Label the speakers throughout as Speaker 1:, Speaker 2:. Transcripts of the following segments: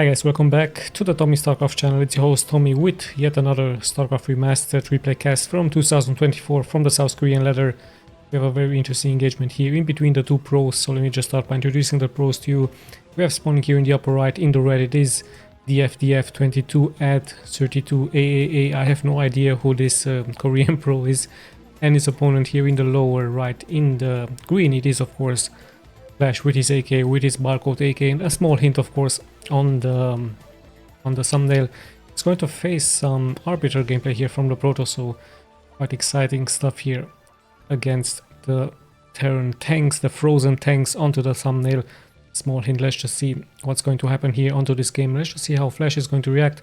Speaker 1: Hi guys, welcome back to the Tommy Starcraft channel. It's your host Tommy with yet another Starcraft Remastered replay cast from 2024 from the South Korean ladder. We have a very interesting engagement here in between the two pros, so let me just start by introducing the pros to you. We have spawning here in the upper right, in the red it is DFDF22add32 TvP. I have no idea who this Korean pro is, and his opponent here in the lower right in the green it is of course Flash with his AK, with his barcode AK, and a small hint of course on the thumbnail. It's going to face some Arbiter gameplay here from the Protoss, so quite exciting stuff here against the Terran tanks, the frozen tanks onto the thumbnail. Small hint, let's just see what's going to happen here onto this game. Let's just see how Flash is going to react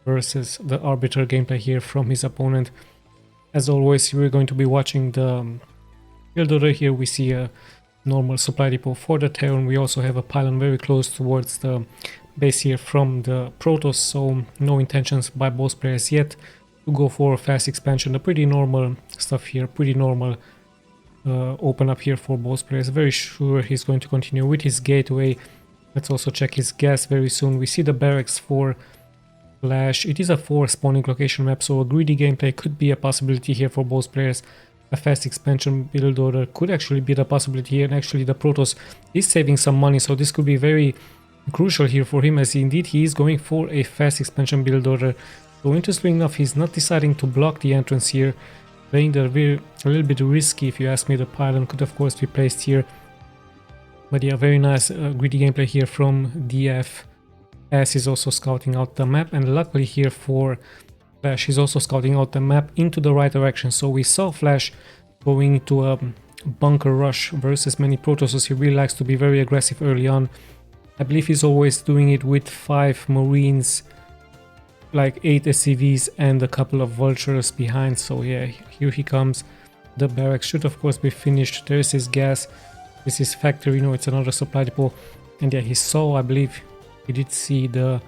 Speaker 1: versus the Arbiter gameplay here from his opponent. As always, we're going to be watching the build order here. We see a normal supply depot for the Terran. We also have a pylon very close towards the base here from the Protoss, so no intentions by both players yet to go for a fast expansion. The pretty normal stuff here, pretty normal open up here for both players. Very sure he's going to continue with his gateway. Let's also check his gas very soon. We see the barracks for Flash. It is a 4 spawning location map, so a greedy gameplay could be a possibility here for both players. A fast expansion build order could actually be the possibility here, and actually the Protoss is saving some money, so this could be very crucial here for him, as indeed he is going for a fast expansion build order. So interestingly enough, he's not deciding to block the entrance here, playing the a little bit risky if you ask me. The pylon could of course be placed here, but yeah, very nice greedy gameplay here from DF, as he's also scouting out the map, and luckily here for Flash is also scouting out the map into the right direction. So we saw Flash going to a bunker rush versus many Protosses. He really likes to be very aggressive early on. I believe he's always doing it with 5 Marines, like 8 SCVs and a couple of vultures behind. So yeah, here he comes. The barracks should of course be finished. There's his gas. This is factory, no, it's another supply depot. And yeah, he saw, I believe he did see the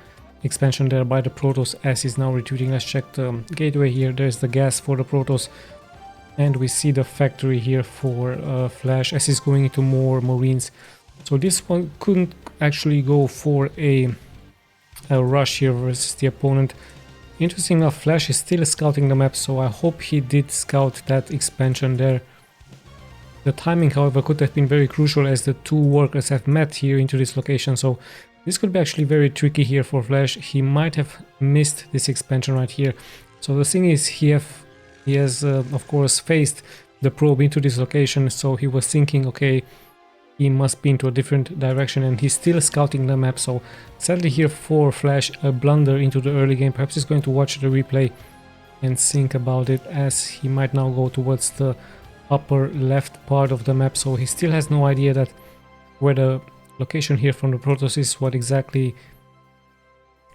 Speaker 1: expansion there by the Protoss as he's now retreating. Let's check the gateway here. There's the gas for the Protoss, and we see the factory here for Flash as he's going into more Marines. So this one couldn't actually go for a rush here versus the opponent. Interesting enough, Flash is still scouting the map, so I hope he did scout that expansion there. The timing, however, could have been very crucial as the two workers have met here into this location, so this could be actually very tricky here for Flash. He might have missed this expansion right here. So the thing is, he has of course faced the probe into this location, so he was thinking, okay, he must be into a different direction, and he's still scouting the map. So sadly here for Flash, a blunder into the early game. Perhaps he's going to watch the replay and think about it, as he might now go towards the upper left part of the map. So he still has no idea that where the location here from the Protoss is, what exactly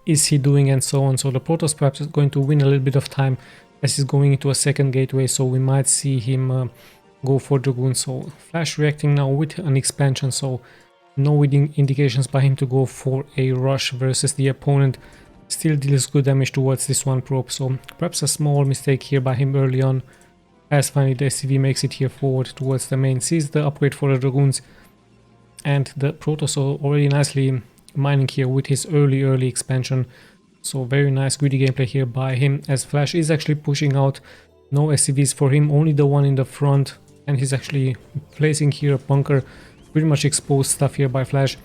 Speaker 1: is he doing, and so on. So the Protoss perhaps is going to win a little bit of time as he's going into a second gateway, so we might see him go for Dragoon. So Flash reacting now with an expansion, so no indications by him to go for a rush versus the opponent. Still deals good damage towards this one probe, so perhaps a small mistake here by him early on, as finally the SCV makes it here forward towards the main, sees the upgrade for the Dragoons, and the Protoss already nicely mining here with his early expansion. So very nice greedy gameplay here by him, as Flash is actually pushing out. No SCVs for him, only the one in the front, and he's actually placing here a bunker. Pretty much exposed stuff here by Flash.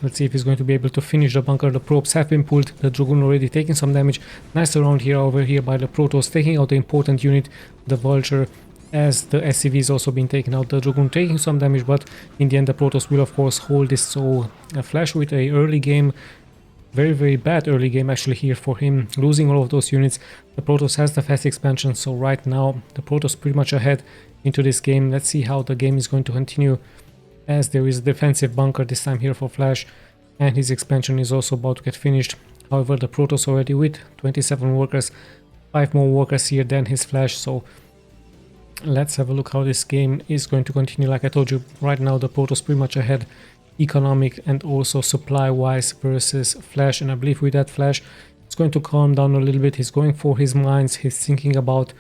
Speaker 1: Let's see if he's going to be able to finish the bunker. The probes have been pulled, the Dragoon already taking some damage. Nice around here over here by the Protoss, taking out the important unit, the Vulture, as the SCV is also being taken out. The Dragoon taking some damage, but in the end the Protoss will of course hold this. So Flash with a early game, very bad early game actually here for him, losing all of those units. The Protoss has the fast expansion, so right now the Protoss pretty much ahead into this game. Let's see how the game is going to continue, as there is a defensive bunker this time here for Flash, and his expansion is also about to get finished. However, the Protoss already with 27 workers, 5 more workers here than his Flash. So let's have a look how this game is going to continue. Like I told you, right now the Protoss pretty much ahead economic and also supply wise versus Flash, and I believe with that Flash it's going to calm down a little bit. He's going for his mines, he's thinking about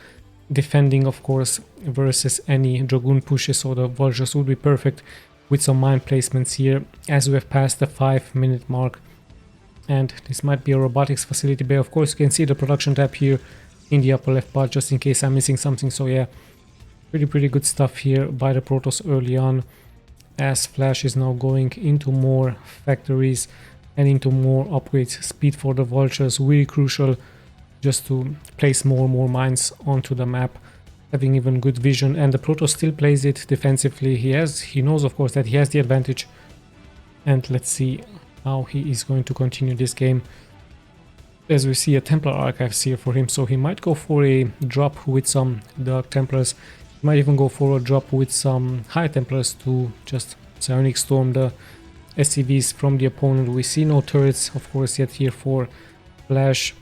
Speaker 1: defending of course versus any Dragoon pushes, so the Vultures would be perfect with some mine placements here as we have passed the 5-minute mark. and this might be a robotics facility, but of course you can see the production tab here in the upper left part just in case I'm missing something. So yeah, pretty good stuff here by the Protoss early on, as Flash is now going into more factories and into more upgrades. Speed for the vultures, really crucial just to place more mines onto the map, having even good vision. And the Protoss still plays it defensively. He knows of course that he has the advantage, and let's see how he is going to continue this game. As we see, a Templar archives here for him, so he might go for a drop with some Dark Templars. He might even go for a drop with some High Templars to just Psionic Storm the SCVs from the opponent. We see no turrets of course yet here for Flash,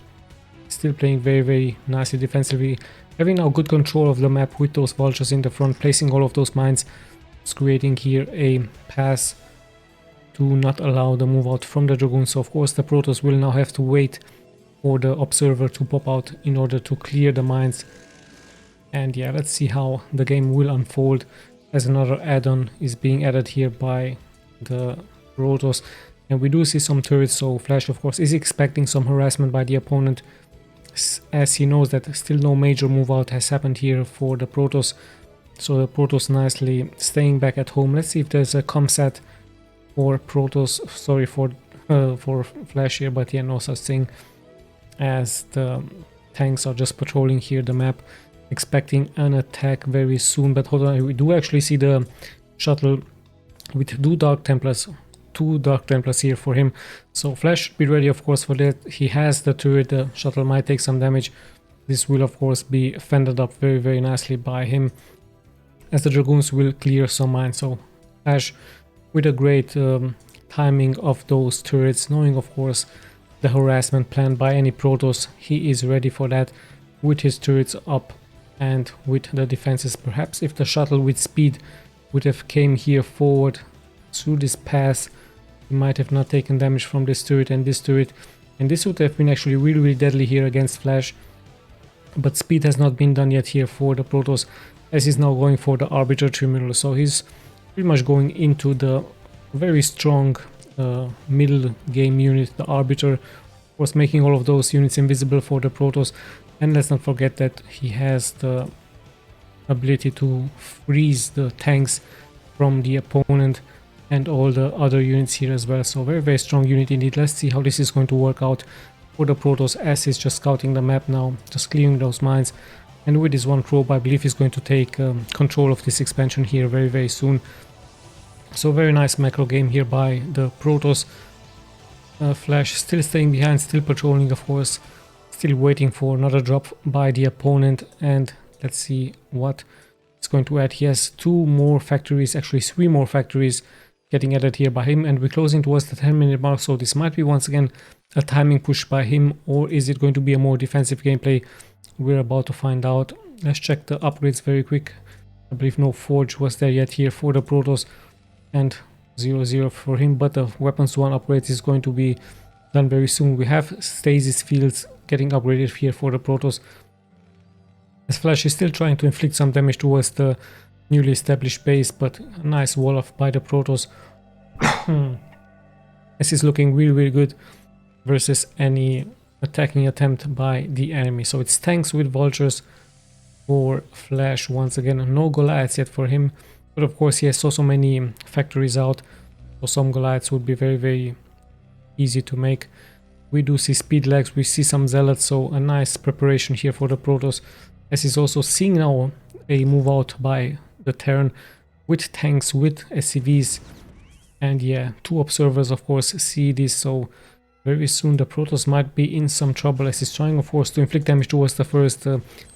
Speaker 1: still playing very nicely defensively, having now good control of the map with those vultures in the front, placing all of those mines, just creating here a pass to not allow the move out from the Dragoons. So of course the Protoss will now have to wait for the Observer to pop out in order to clear the mines. And yeah, let's see how the game will unfold, as another add-on is being added here by the Protoss. And we do see some turrets, so Flash of course is expecting some harassment by the opponent, as he knows that still no major move out has happened here for the Protoss. So the Protoss nicely staying back at home. Let's see if there's a comsat for Protoss, sorry, for Flash here, but yeah, no such thing, as the tanks are just patrolling here the map, expecting an attack very soon. But hold on, we do actually see the shuttle with two Dark Templars here for him. So Flash should be ready of course for that. He has the turret, the shuttle might take some damage. This will of course be fended up very nicely by him, as the Dragoons will clear some mines. So Flash with a great timing of those turrets, knowing of course the harassment planned by any Protoss, he is ready for that with his turrets up and with the defenses. Perhaps if the shuttle with speed would have came here forward through this pass, he might have not taken damage from this turret, and this would have been actually really deadly here against Flash. But speed has not been done yet here for the Protoss, as he's now going for the Arbiter terminal. So he's pretty much going into the very strong middle game unit, the Arbiter, was making all of those units invisible for the Protoss. And let's not forget that he has the ability to freeze the tanks from the opponent and all the other units here as well. So very strong unit indeed. Let's see how this is going to work out for the Protoss, as he's just scouting the map now, just clearing those mines. And with his one probe, I believe he's going to take control of this expansion here very soon. So very nice macro game here by the Protoss. Flash still staying behind, still patrolling of course, still waiting for another drop by the opponent. And let's see what it's going to add. He has two more factories, actually three more factories getting added here by him, and we're closing towards the 10-minute mark. So this might be once again a timing push by him, or is it going to be a more defensive gameplay? We're about to find out. Let's check the upgrades very quick. I believe no forge was there yet here for the Protoss, and 0-0 for him, but the weapons 1 upgrade is going to be done very soon. We have stasis fields getting upgraded here for the Protoss, as Flash is still trying to inflict some damage towards the newly established base, but a nice wall off by the Protoss. This is looking really good versus any attacking attempt by the enemy. So it's tanks with vultures for Flash once again. No Goliaths yet for him, but of course he has so many factories out, so some Goliaths would be very easy to make. We do see speed lags, we see some zealots, so a nice preparation here for the Protoss, as he's also seeing now a move out by the Terran with tanks, with SCVs, and yeah, two observers of course see this. So very soon the Protoss might be in some trouble, as he's trying of course to inflict damage towards the first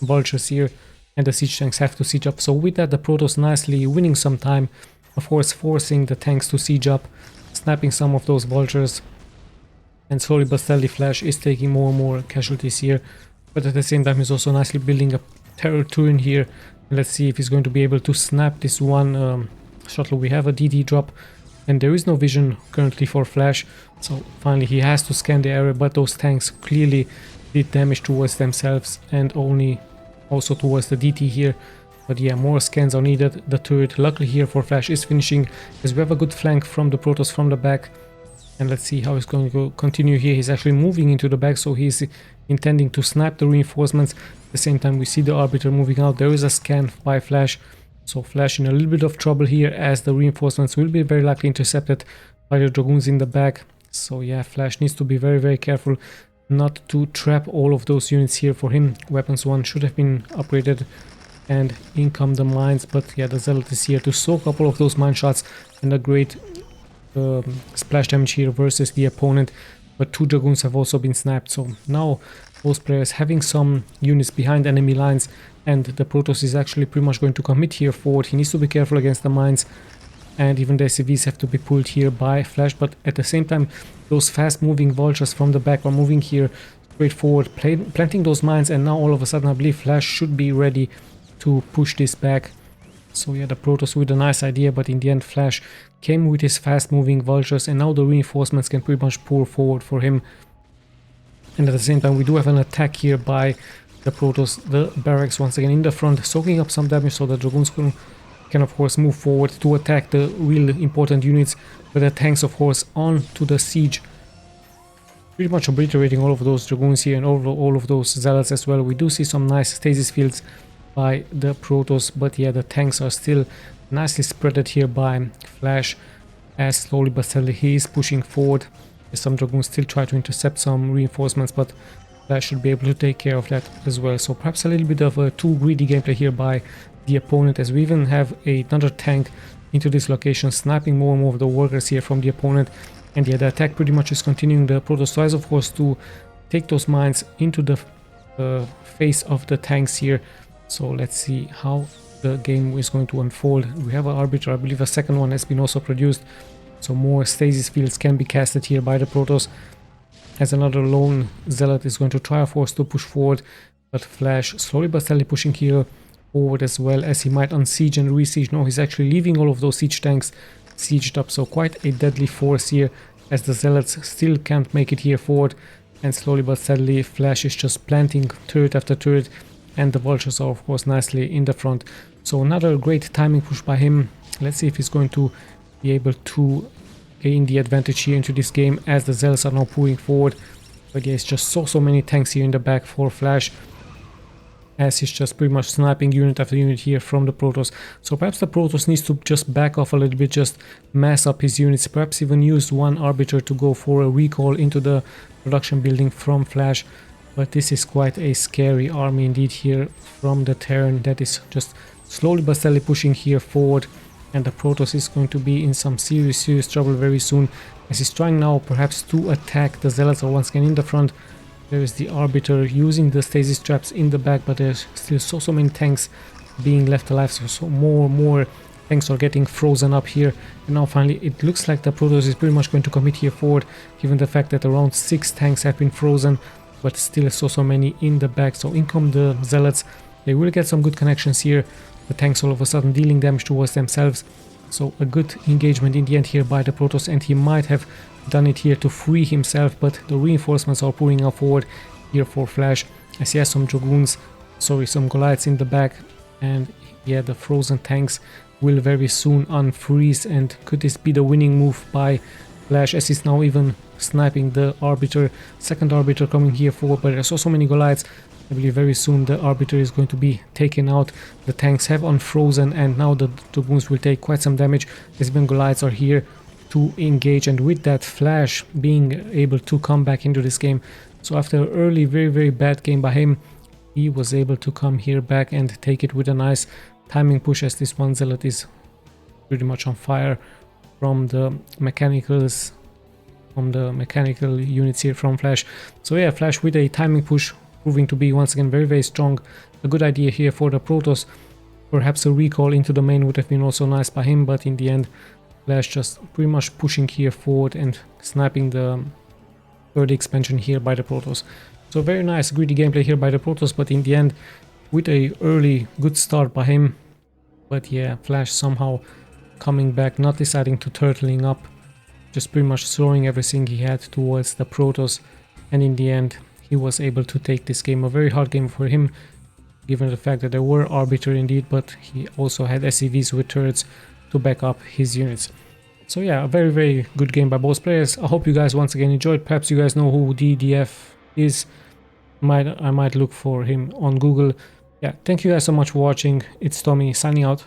Speaker 1: vultures here, and the siege tanks have to siege up. So with that, the Protoss nicely winning some time, of course forcing the tanks to siege up, snapping some of those vultures, and slowly but steadily Flash is taking more and more casualties here, but at the same time he's also nicely building a terror turret here. Let's see if he's going to be able to snap this one shuttle. We have a DD drop, and there is no vision currently for Flash, so finally he has to scan the area, but those tanks clearly did damage towards themselves and only also towards the DT here. But yeah, more scans are needed. The turret, luckily here for Flash, is finishing, as we have a good flank from the Protoss from the back. And let's see how he's going to continue here. He's actually moving into the back, so he's intending to snipe the reinforcements. At the same time, we see the Arbiter moving out. There is a scan by Flash, so Flash in a little bit of trouble here, as the reinforcements will be very likely intercepted by the Dragoons in the back. So yeah, Flash needs to be very careful not to trap all of those units here for him. Weapons 1 should have been upgraded, and in come the mines, but yeah, the Zealot is here to soak up all of those mine shots, and a great splash damage here versus the opponent. But 2 Dragoons have also been sniped, so now both players having some units behind enemy lines, and the Protoss is actually pretty much going to commit here forward. He needs to be careful against the mines, and even the SCVs have to be pulled here by Flash. But at the same time, those fast moving vultures from the back are moving here straight forward, planting those mines, and now all of a sudden I believe Flash should be ready to push this back. So yeah, the Protoss with a nice idea, but in the end Flash came with his fast moving vultures, and now the reinforcements can pretty much pour forward for him. And at the same time, we do have an attack here by the Protoss, the barracks once again in the front, soaking up some damage, so the Dragoons can of course move forward to attack the real important units, but the tanks of course on to the siege, pretty much obliterating all of those Dragoons here and all of those Zealots as well. We do see some nice stasis fields by the Protoss, but yeah, the tanks are still nicely spreaded here by Flash, as slowly but steadily he is pushing forward. Some Dragoons still try to intercept some reinforcements, but Flash should be able to take care of that as well. So perhaps a little bit of a too greedy gameplay here by the opponent, as we even have another tank into this location, sniping more and more of the workers here from the opponent. And yeah, the attack pretty much is continuing. The Protoss tries of course to take those mines into the face of the tanks here. So let's see how the game is going to unfold. We have an Arbiter, I believe a second one has been also produced, so more stasis fields can be casted here by the Protoss, as another lone Zealot is going to try of course to push forward, but Flash slowly but steadily pushing here forward as well, as he might unsiege and re-siege. No, he's actually leaving all of those siege tanks sieged up, so quite a deadly force here, as the Zealots still can't make it here forward, and slowly but steadily Flash is just planting turret after turret, and the vultures are of course nicely in the front. So another great timing push by him. Let's see if he's going to be able to gain the advantage here into this game, as the Zealots are now pouring forward. But yeah, it's just so many tanks here in the back for Flash, as he's just pretty much sniping unit after unit here from the Protoss. So perhaps the Protoss needs to just back off a little bit, just mass up his units, perhaps even use one Arbiter to go for a recall into the production building from Flash. But this is quite a scary army indeed here from the Terran, that is just slowly but steadily pushing here forward, and the Protoss is going to be in some serious trouble very soon, as he's trying now perhaps to attack the Zealots. Are once again in the front. There is the Arbiter using the stasis traps in the back, but there's still so many tanks being left alive, so more tanks are getting frozen up here. And now finally it looks like the Protoss is pretty much going to commit here forward, given the fact that around 6 tanks have been frozen, but still so many in the back. So in come the Zealots, they will get some good connections here, the tanks all of a sudden dealing damage towards themselves. So a good engagement in the end here by the Protoss, and he might have done it here to free himself, but the reinforcements are pouring up forward here for Flash, as he has some Dragoons, some Goliaths in the back, and yeah, the frozen tanks will very soon unfreeze. And could this be the winning move by Flash, as he's now even sniping the Arbiter, second Arbiter coming here forward, but there's so many Goliaths. I believe very soon the Arbiter is going to be taken out. The tanks have unfrozen, and now the Dragoons will take quite some damage, as even Goliaths are here to engage. And with that, Flash being able to come back into this game. So after an early very bad game by him, he was able to come here back and take it with a nice timing push, as this one Zealot is pretty much on fire from the mechanicals, from the mechanical units here from Flash. So yeah, Flash with a timing push, proving to be once again very strong. A good idea here for the Protoss. Perhaps a recall into the main would have been also nice by him, but in the end Flash just pretty much pushing here forward and sniping the third expansion here by the Protoss. So very nice greedy gameplay here by the Protoss, but in the end with a early good start by him. But yeah, Flash somehow coming back, not deciding to turtling up, just pretty much throwing everything he had towards the Protoss, and in the end he was able to take this game. A very hard game for him, given the fact that there were Arbiter indeed, but he also had SCVs with turrets to back up his units. So yeah, a very good game by both players. I hope you guys once again enjoyed. Perhaps you guys know who DDF is. I might look for him on Google. Yeah, thank you guys so much for watching. It's Tommy signing out.